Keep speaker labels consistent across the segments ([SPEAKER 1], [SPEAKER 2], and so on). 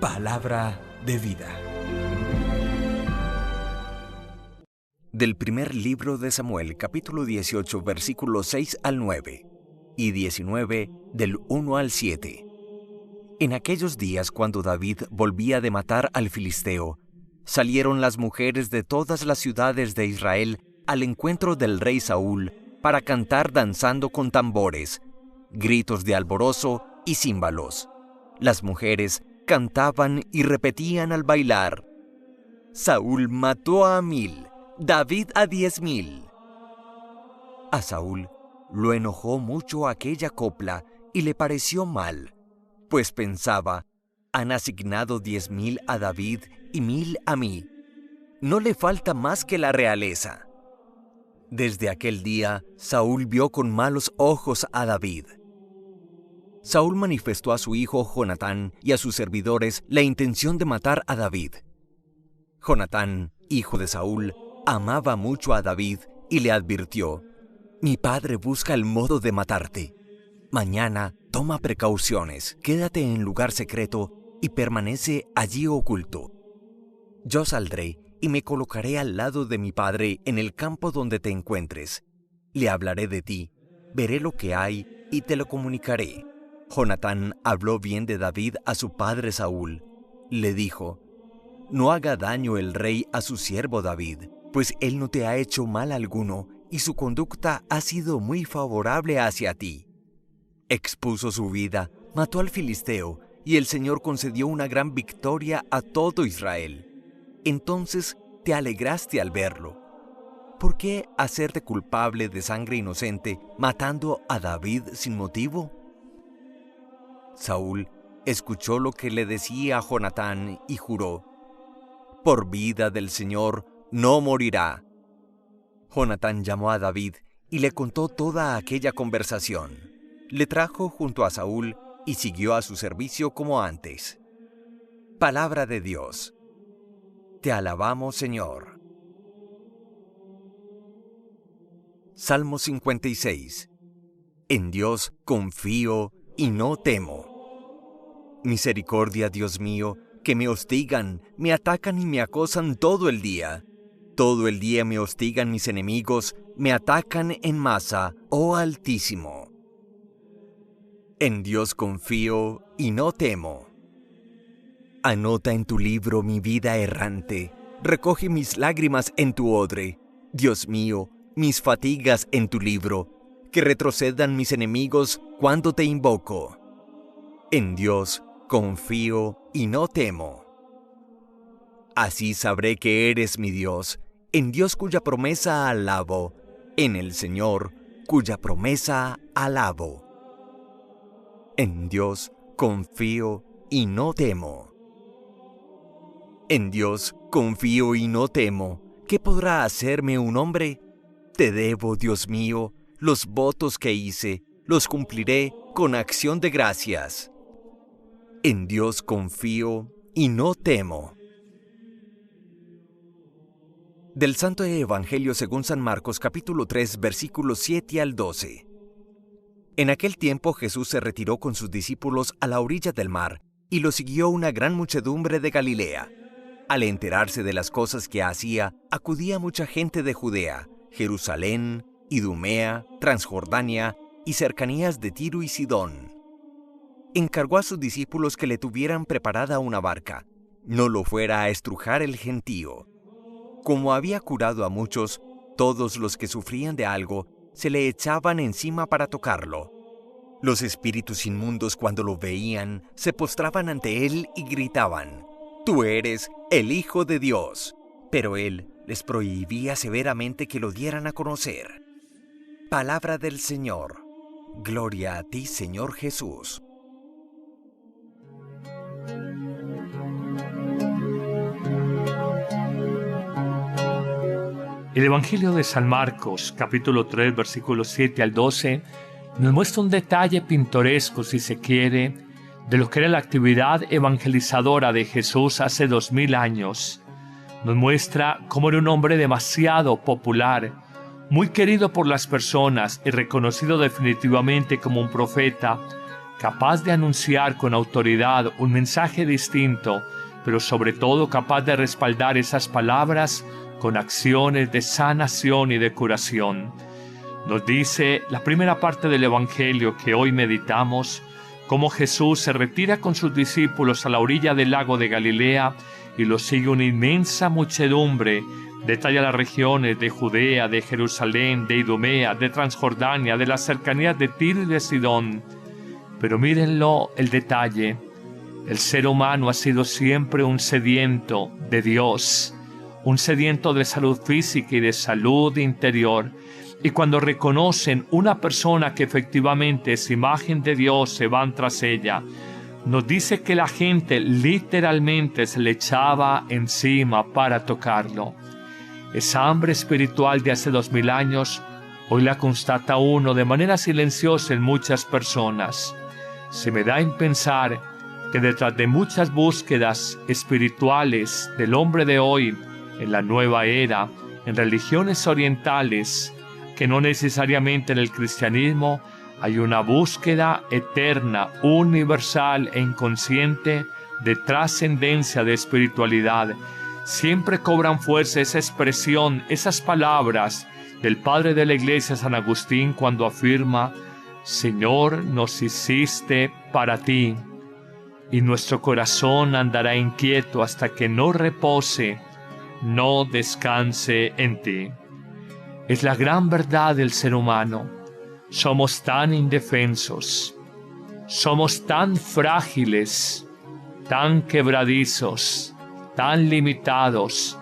[SPEAKER 1] Palabra de vida. Del primer libro de Samuel, capítulo 18, versículos 6 al 9, y 19, del 1 al 7. En aquellos días, cuando David volvía de matar al filisteo, salieron las mujeres de todas las ciudades de Israel al encuentro del rey Saúl para cantar danzando con tambores, gritos de alborozo y címbalos. Las mujeres cantaban y repetían al bailar: Saúl mató a 1000, David a 10,000. A Saúl lo enojó mucho aquella copla y le pareció mal, pues pensaba: han asignado 10,000 a David y 1000 a mí. No le falta más que la realeza. Desde aquel día, Saúl vio con malos ojos a David. Saúl manifestó a su hijo Jonatán y a sus servidores la intención de matar a David. Jonatán, hijo de Saúl, amaba mucho a David y le advirtió: mi padre busca el modo de matarte. Mañana toma precauciones, quédate en lugar secreto y permanece allí oculto. Yo saldré y me colocaré al lado de mi padre en el campo donde te encuentres. Le hablaré de ti, veré lo que hay y te lo comunicaré. Jonatán habló bien de David a su padre Saúl. Le dijo: no haga daño el rey a su siervo David, pues él no te ha hecho mal alguno y su conducta ha sido muy favorable hacia ti. Expuso su vida, mató al filisteo y el Señor concedió una gran victoria a todo Israel. Entonces te alegraste al verlo. ¿Por qué hacerte culpable de sangre inocente matando a David sin motivo? Saúl escuchó lo que le decía a Jonatán y juró: por vida del Señor no morirá. Jonatán llamó a David y le contó toda aquella conversación. Le trajo junto a Saúl y siguió a su servicio como antes. Palabra de Dios. Te alabamos, Señor. Salmo 56. En Dios confío y no temo. Misericordia, Dios mío, que me hostigan, me atacan y me acosan todo el día. Todo el día me hostigan mis enemigos, me atacan en masa, oh Altísimo. En Dios confío y no temo. Anota en tu libro mi vida errante, recoge mis lágrimas en tu odre. Dios mío, mis fatigas en tu libro, que retrocedan mis enemigos cuando te invoco. En Dios confío y no temo. Así sabré que eres mi Dios, en Dios cuya promesa alabo, en el Señor cuya promesa alabo. En Dios confío y no temo. En Dios confío y no temo. ¿Qué podrá hacerme un hombre? Te debo, Dios mío, los votos que hice, los cumpliré con acción de gracias. En Dios confío y no temo. Del Santo Evangelio según San Marcos, capítulo 3, versículos 7 al 12. En aquel tiempo Jesús se retiró con sus discípulos a la orilla del mar, y lo siguió una gran muchedumbre de Galilea. Al enterarse de las cosas que hacía, acudía mucha gente de Judea, Jerusalén, Idumea, Transjordania y cercanías de Tiro y Sidón. Encargó a sus discípulos que le tuvieran preparada una barca, no lo fuera a estrujar el gentío. Como había curado a muchos, todos los que sufrían de algo se le echaban encima para tocarlo. Los espíritus inmundos, cuando lo veían, se postraban ante él y gritaban: «Tú eres el Hijo de Dios». Pero él les prohibía severamente que lo dieran a conocer. Palabra del Señor. Gloria a ti, Señor Jesús.
[SPEAKER 2] El Evangelio de San Marcos, capítulo 3, versículos 7 al 12, nos muestra un detalle pintoresco, si se quiere, de lo que era la actividad evangelizadora de Jesús hace 2000 años. Nos muestra cómo era un hombre demasiado popular, muy querido por las personas y reconocido definitivamente como un profeta capaz de anunciar con autoridad un mensaje distinto, pero sobre todo capaz de respaldar esas palabras con acciones de sanación y de curación. Nos dice la primera parte del Evangelio que hoy meditamos, cómo Jesús se retira con sus discípulos a la orilla del lago de Galilea y los sigue una inmensa muchedumbre. Detalla las regiones de Judea, de Jerusalén, de Idumea, de Transjordania, de las cercanías de Tiro y de Sidón. Pero mírenlo el detalle. El ser humano ha sido siempre un sediento de Dios, un sediento de salud física y de salud interior. Y cuando reconocen una persona que efectivamente es imagen de Dios, se van tras ella. Nos dice que la gente literalmente se le echaba encima para tocarlo. Esa hambre espiritual de hace 2000 años, hoy la constata uno de manera silenciosa en muchas personas. Se me da en pensar que detrás de muchas búsquedas espirituales del hombre de hoy, en la nueva era, en religiones orientales, que no necesariamente en el cristianismo, hay una búsqueda eterna, universal e inconsciente de trascendencia, de espiritualidad. Siempre cobran fuerza esa expresión, esas palabras del padre de la iglesia San Agustín cuando afirma: Señor, nos hiciste para ti, y nuestro corazón andará inquieto hasta que no repose, no descanse en ti. Es la gran verdad del ser humano. Somos tan indefensos, somos tan frágiles, tan quebradizos, tan limitados.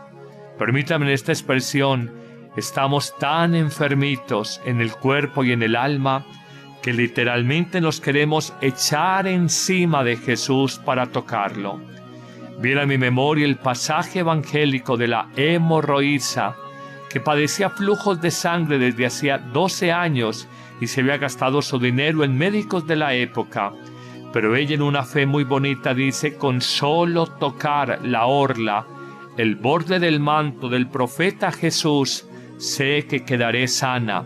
[SPEAKER 2] Permítanme esta expresión, estamos tan enfermitos en el cuerpo y en el alma que literalmente nos queremos echar encima de Jesús para tocarlo. Viene a mi memoria el pasaje evangélico de la hemorroísa, que padecía flujos de sangre desde hacía 12 años y se había gastado su dinero en médicos de la época. Pero ella, en una fe muy bonita, dice: con solo tocar la orla, el borde del manto del profeta Jesús, sé que quedaré sana.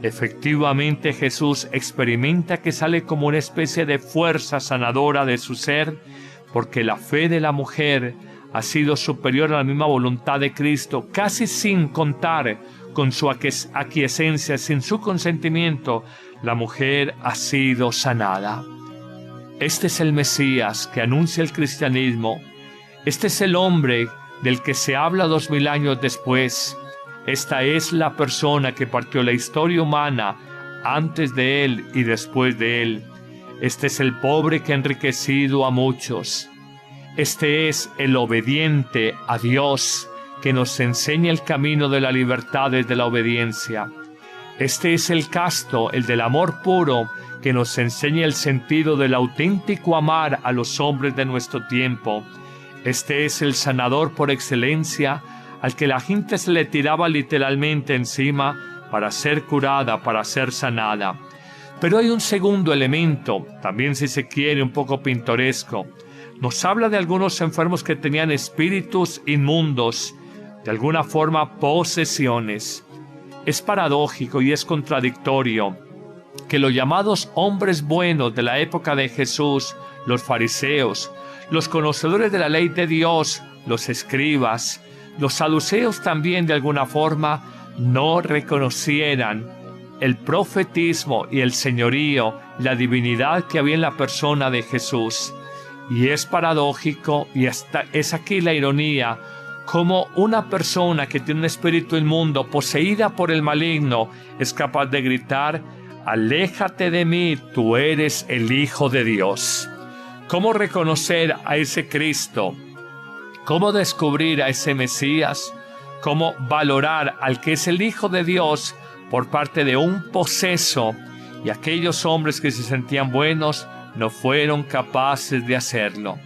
[SPEAKER 2] Efectivamente, Jesús experimenta que sale como una especie de fuerza sanadora de su ser, porque la fe de la mujer ha sido superior a la misma voluntad de Cristo, casi sin contar con su aquiescencia, sin su consentimiento, la mujer ha sido sanada. Este es el Mesías que anuncia el cristianismo. Este es el hombre del que se habla 2000 años después. Esta es la persona que partió la historia humana antes de él y después de él. Este es el pobre que ha enriquecido a muchos. Este es el obediente a Dios que nos enseña el camino de la libertad desde la obediencia. Este es el casto, el del amor puro, que nos enseña el sentido del auténtico amar a los hombres de nuestro tiempo. Este es el sanador por excelencia, al que la gente se le tiraba literalmente encima para ser curada, para ser sanada. Pero hay un segundo elemento, también si se quiere un poco pintoresco. Nos habla de algunos enfermos que tenían espíritus inmundos, de alguna forma posesiones. Es paradójico y es contradictorio que los llamados hombres buenos de la época de Jesús, los fariseos, los conocedores de la ley de Dios, los escribas, los saduceos también de alguna forma, no reconocieran el profetismo y el señorío, la divinidad que había en la persona de Jesús. Y es paradójico, y es aquí la ironía, como una persona que tiene un espíritu inmundo, poseída por el maligno, es capaz de gritar: aléjate de mí, tú eres el Hijo de Dios. ¿Cómo reconocer a ese Cristo? ¿Cómo descubrir a ese Mesías? ¿Cómo valorar al que es el Hijo de Dios por parte de un poseso? Y aquellos hombres que se sentían buenos no fueron capaces de hacerlo.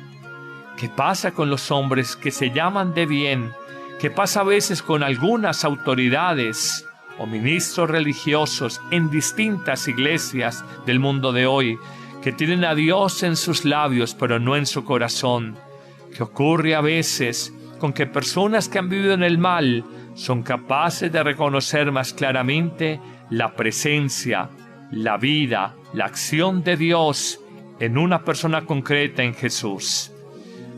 [SPEAKER 2] ¿Qué pasa con los hombres que se llaman de bien? ¿Qué pasa a veces con algunas autoridades o ministros religiosos en distintas iglesias del mundo de hoy, que tienen a Dios en sus labios pero no en su corazón? ¿Qué ocurre a veces con que personas que han vivido en el mal son capaces de reconocer más claramente la presencia, la vida, la acción de Dios en una persona concreta, en Jesús.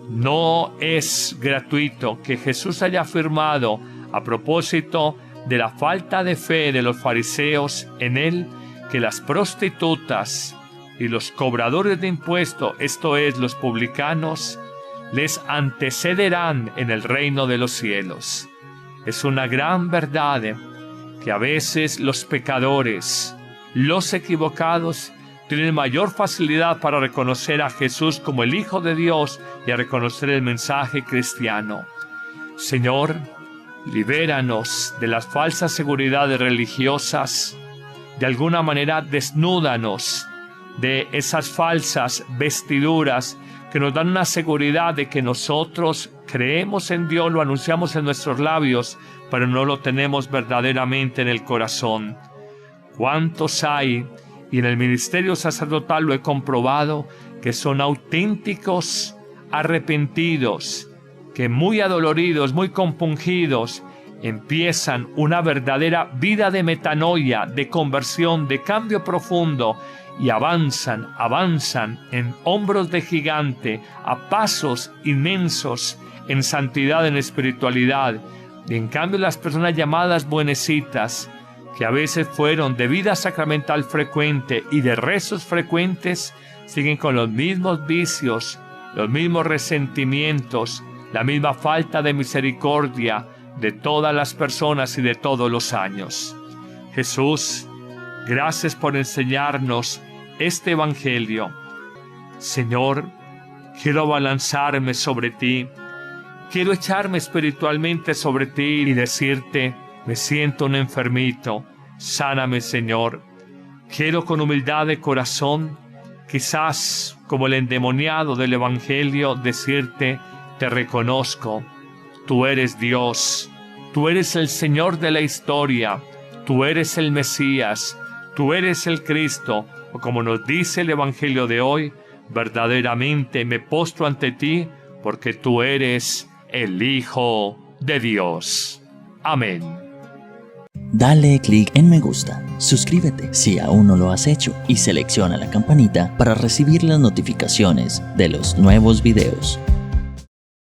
[SPEAKER 2] No es gratuito que Jesús haya afirmado a propósito de la falta de fe de los fariseos en él, que las prostitutas y los cobradores de impuestos, esto es, los publicanos, les antecederán en el reino de los cielos. Es una gran verdad que a veces los pecadores, los equivocados, tienen mayor facilidad para reconocer a Jesús como el Hijo de Dios y a reconocer el mensaje cristiano. Señor, libéranos de las falsas seguridades religiosas. De alguna manera, desnúdanos de esas falsas vestiduras que nos dan una seguridad de que nosotros creemos en Dios, lo anunciamos en nuestros labios, pero no lo tenemos verdaderamente en el corazón. ¿Cuántos hay? Y en el ministerio sacerdotal lo he comprobado, que son auténticos arrepentidos, que muy adoloridos, muy compungidos, empiezan una verdadera vida de metanoia, de conversión, de cambio profundo, y avanzan en hombros de gigante, a pasos inmensos, en santidad, en espiritualidad. Y en cambio las personas llamadas buenecitas, que a veces fueron de vida sacramental frecuente y de rezos frecuentes, siguen con los mismos vicios, los mismos resentimientos, la misma falta de misericordia de todas las personas y de todos los años. Jesús, gracias por enseñarnos este Evangelio. Señor, quiero abalanzarme sobre ti, quiero echarme espiritualmente sobre ti y decirte: me siento un enfermito, sáname, Señor. Quiero con humildad de corazón, quizás como el endemoniado del Evangelio, decirte: te reconozco, tú eres Dios, tú eres el Señor de la historia, tú eres el Mesías, tú eres el Cristo, o como nos dice el Evangelio de hoy, verdaderamente me postro ante ti, porque tú eres el Hijo de Dios. Amén.
[SPEAKER 3] Dale clic en me gusta, suscríbete si aún no lo has hecho y selecciona la campanita para recibir las notificaciones de los nuevos videos.